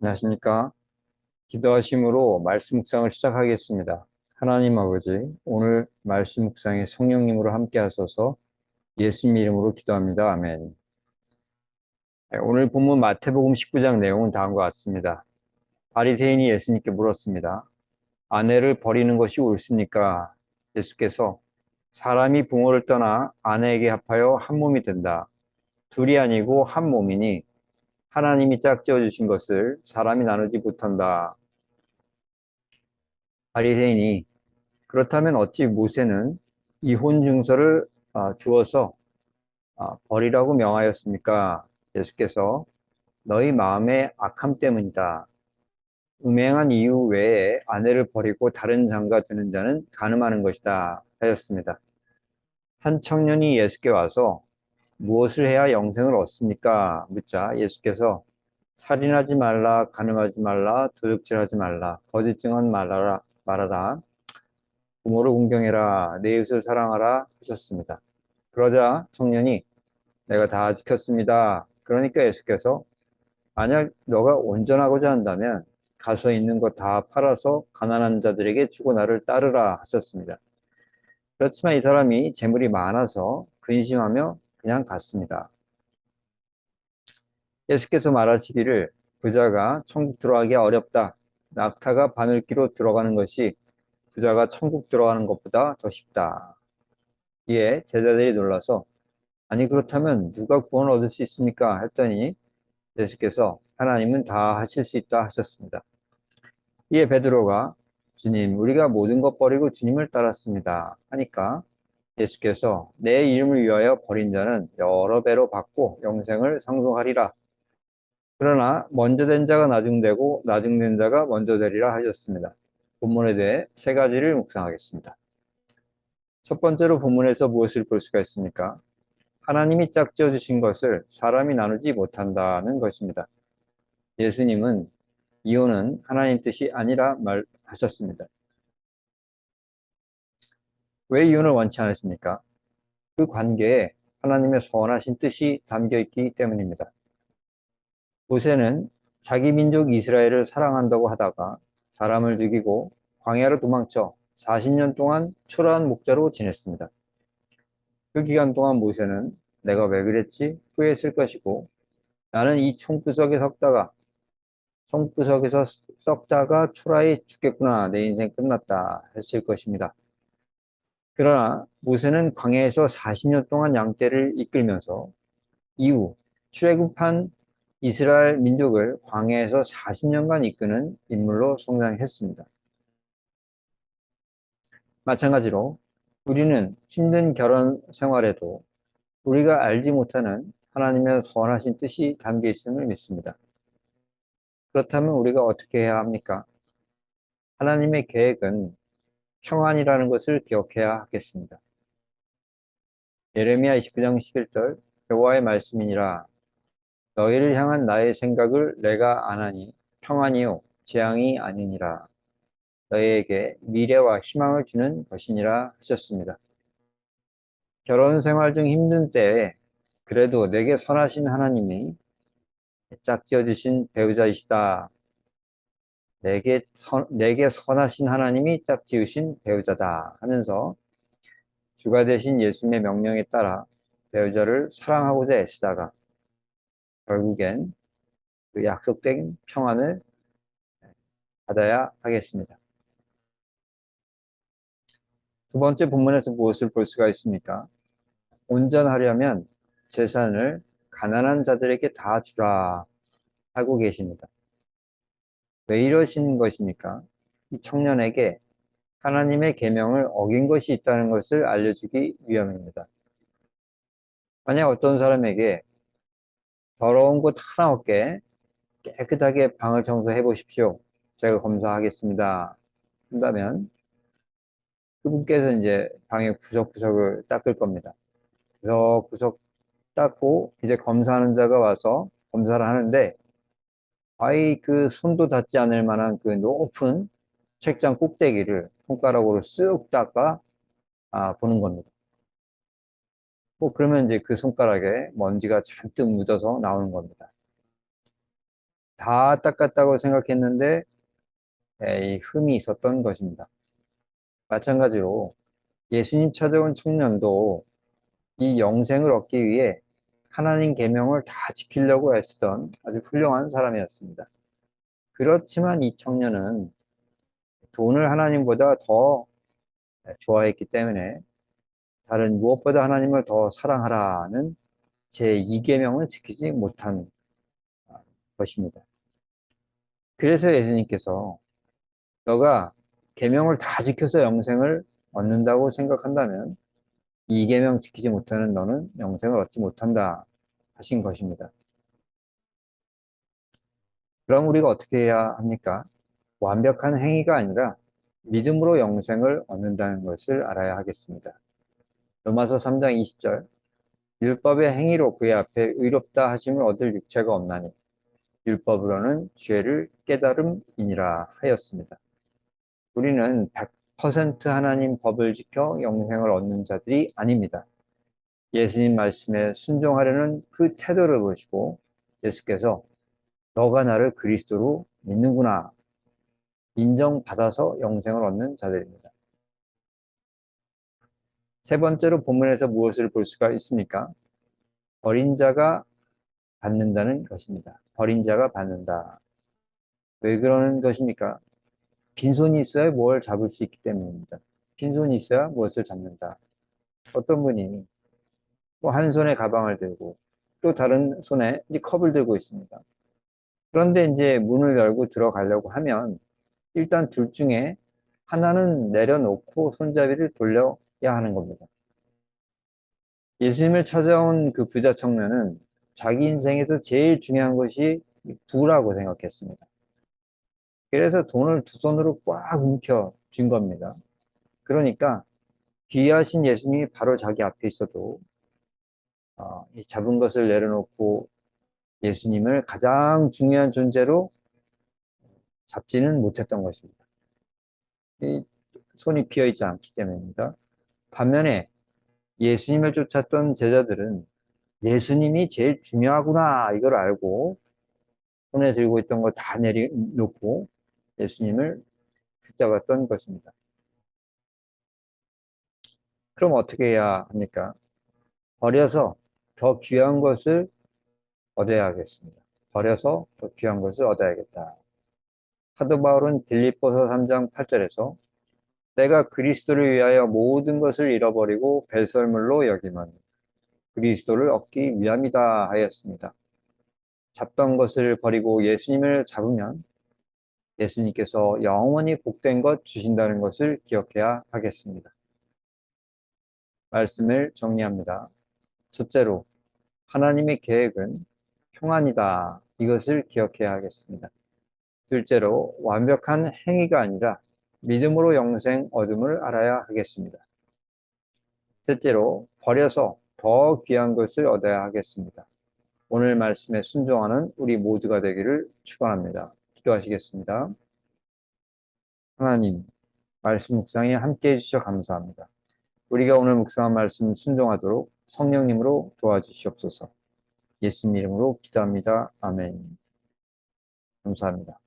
안녕하십니까? 기도하심으로 말씀 묵상을 시작하겠습니다. 하나님 아버지, 오늘 말씀 묵상에 성령님으로 함께 하소서. 예수님 이름으로 기도합니다. 아멘. 네, 오늘 본문 마태복음 19장 내용은 다음과 같습니다. 바리새인이 예수님께 물었습니다. 아내를 버리는 것이 옳습니까? 예수께서 사람이 부모를 떠나 아내에게 합하여 한 몸이 된다. 둘이 아니고 한 몸이니 하나님이 짝지어 주신 것을 사람이 나누지 못한다. 바리새인이 그렇다면 어찌 모세는 이혼 증서를 주어서 버리라고 명하였습니까? 예수께서 너희 마음의 악함 때문이다. 음행한 이유 외에 아내를 버리고 다른 장가 드는 자는 간음하는 것이다 하였습니다. 한 청년이 예수께 와서 무엇을 해야 영생을 얻습니까? 묻자 예수께서 살인하지 말라, 간음하지 말라, 도둑질하지 말라, 거짓 증언 말하라, 부모를 공경해라, 내 이웃을 사랑하라 하셨습니다. 그러자 청년이 내가 다 지켰습니다. 그러니까 예수께서 만약 너가 온전하고자 한다면 가서 있는 것 다 팔아서 가난한 자들에게 주고 나를 따르라 하셨습니다. 그렇지만 이 사람이 재물이 많아서 근심하며 그냥 갔습니다. 예수께서 말하시기를 부자가 천국 들어가기 어렵다. 낙타가 바늘기로 들어가는 것이 부자가 천국 들어가는 것보다 더 쉽다. 이에 제자들이 놀라서 아니 그렇다면 누가 구원을 얻을 수 있습니까? 했더니 예수께서 하나님은 다 하실 수 있다 하셨습니다. 이에 베드로가 주님 우리가 모든 것 버리고 주님을 따랐습니다 하니까 예수께서 내 이름을 위하여 버린 자는 여러 배로 받고 영생을 상속하리라. 그러나 먼저 된 자가 나중되고 나중된 자가 먼저 되리라 하셨습니다. 본문에 대해 세 가지를 묵상하겠습니다. 첫 번째로 본문에서 무엇을 볼 수가 있습니까? 하나님이 짝지어 주신 것을 사람이 나누지 못한다는 것입니다. 예수님은 이혼은 하나님 뜻이 아니라 말하셨습니다. 왜 이혼을 원치 않으십니까? 그 관계에 하나님의 선하신 뜻이 담겨 있기 때문입니다. 모세는 자기 민족 이스라엘을 사랑한다고 하다가 사람을 죽이고 광야로 도망쳐 40년 동안 초라한 목자로 지냈습니다. 그 기간 동안 모세는 내가 왜 그랬지? 후회했을 것이고 나는 이 총구석에서 썩다가 초라히 죽겠구나. 내 인생 끝났다. 했을 것입니다. 그러나 모세는 광야에서 40년 동안 양떼를 이끌면서 이후 출애굽한 이스라엘 민족을 광야에서 40년간 이끄는 인물로 성장했습니다. 마찬가지로 우리는 힘든 결혼 생활에도 우리가 알지 못하는 하나님의 선하신 뜻이 담겨 있음을 믿습니다. 그렇다면 우리가 어떻게 해야 합니까? 하나님의 계획은 평안이라는 것을 기억해야 하겠습니다. 예레미야 29장 11절 여호와의 말씀이니라 너희를 향한 나의 생각을 내가 아나니 평안이요 재앙이 아니니라 너희에게 미래와 희망을 주는 것이니라 하셨습니다. 결혼 생활 중 힘든 때에 그래도 내게 선하신 하나님이 짝지어 주신 배우자이시다. 내게 선하신 하나님이 짝지으신 배우자다 하면서 주가 되신 예수님의 명령에 따라 배우자를 사랑하고자 애쓰다가 결국엔 그 약속된 평안을 받아야 하겠습니다. 두 번째 본문에서 무엇을 볼 수가 있습니까? 온전하려면 재산을 가난한 자들에게 다 주라 하고 계십니다. 왜 이러신 것입니까? 이 청년에게 하나님의 계명을 어긴 것이 있다는 것을 알려주기 위함입니다. 만약 어떤 사람에게 더러운 곳 하나 없게 깨끗하게 방을 청소해 보십시오. 제가 검사하겠습니다. 한다면 그분께서 이제 방의 구석구석을 닦을 겁니다. 구석구석 닦고 이제 검사하는 자가 와서 검사를 하는데 아이 그 손도 닿지 않을 만한 그 높은 책장 꼭대기를 손가락으로 쓱 닦아 보는 겁니다. 뭐 그러면 이제 그 손가락에 먼지가 잔뜩 묻어서 나오는 겁니다. 다 닦았다고 생각했는데 이 흠이 있었던 것입니다. 마찬가지로 예수님 찾아온 청년도 이 영생을 얻기 위해 하나님 계명을 다 지키려고 애쓰던 아주 훌륭한 사람이었습니다. 그렇지만 이 청년은 돈을 하나님보다 더 좋아했기 때문에 다른 무엇보다 하나님을 더 사랑하라는 제2계명을 지키지 못한 것입니다. 그래서 예수님께서 너가 계명을 다 지켜서 영생을 얻는다고 생각한다면 이 계명 지키지 못하는 너는 영생을 얻지 못한다 하신 것입니다. 그럼 우리가 어떻게 해야 합니까? 완벽한 행위가 아니라 믿음으로 영생을 얻는다는 것을 알아야 하겠습니다. 로마서 3장 20절 율법의 행위로 그의 앞에 의롭다 하심을 얻을 육체가 없나니 율법으로는 죄를 깨달음이니라 하였습니다. 우리는 100% 하나님 법을 지켜 영생을 얻는 자들이 아닙니다. 예수님 말씀에 순종하려는 그 태도를 보시고 예수께서 너가 나를 그리스도로 믿는구나 인정받아서 영생을 얻는 자들입니다. 세 번째로 본문에서 무엇을 볼 수가 있습니까? 버린 자가 받는다는 것입니다. 버린 자가 받는다. 왜 그러는 것입니까? 빈손이 있어야 뭘 잡을 수 있기 때문입니다. 빈손이 있어야 무엇을 잡는다. 어떤 분이 뭐 한 손에 가방을 들고 또 다른 손에 이 컵을 들고 있습니다. 그런데 이제 문을 열고 들어가려고 하면 일단 둘 중에 하나는 내려놓고 손잡이를 돌려야 하는 겁니다. 예수님을 찾아온 그 부자 청년은 자기 인생에서 제일 중요한 것이 부라고 생각했습니다. 그래서 돈을 두 손으로 꽉 움켜 쥔 겁니다. 그러니까 귀하신 예수님이 바로 자기 앞에 있어도 이 잡은 것을 내려놓고 예수님을 가장 중요한 존재로 잡지는 못했던 것입니다. 이 손이 비어 있지 않기 때문입니다. 반면에 예수님을 쫓았던 제자들은 예수님이 제일 중요하구나 이걸 알고 손에 들고 있던 걸 다 내려놓고 예수님을 붙잡았던 것입니다. 그럼 어떻게 해야 합니까? 버려서 더 귀한 것을 얻어야 하겠습니다. 버려서 더 귀한 것을 얻어야겠다. 사도 바울은 빌립보서 3장 8절에서 내가 그리스도를 위하여 모든 것을 잃어버리고 배설물로 여김은 그리스도를 얻기 위함이다 하였습니다. 잡던 것을 버리고 예수님을 잡으면 예수님께서 영원히 복된 것 주신다는 것을 기억해야 하겠습니다. 말씀을 정리합니다. 첫째로, 하나님의 계획은 평안이다. 이것을 기억해야 하겠습니다. 둘째로, 완벽한 행위가 아니라 믿음으로 영생 얻음을 알아야 하겠습니다. 셋째로, 버려서 더 귀한 것을 얻어야 하겠습니다. 오늘 말씀에 순종하는 우리 모두가 되기를 축원합니다. 기도하시겠습니다. 하나님, 말씀 묵상에 함께 해주셔 감사합니다. 우리가 오늘 묵상한 말씀 순종하도록 성령님으로 도와주시옵소서. 예수님 이름으로 기도합니다. 아멘. 감사합니다.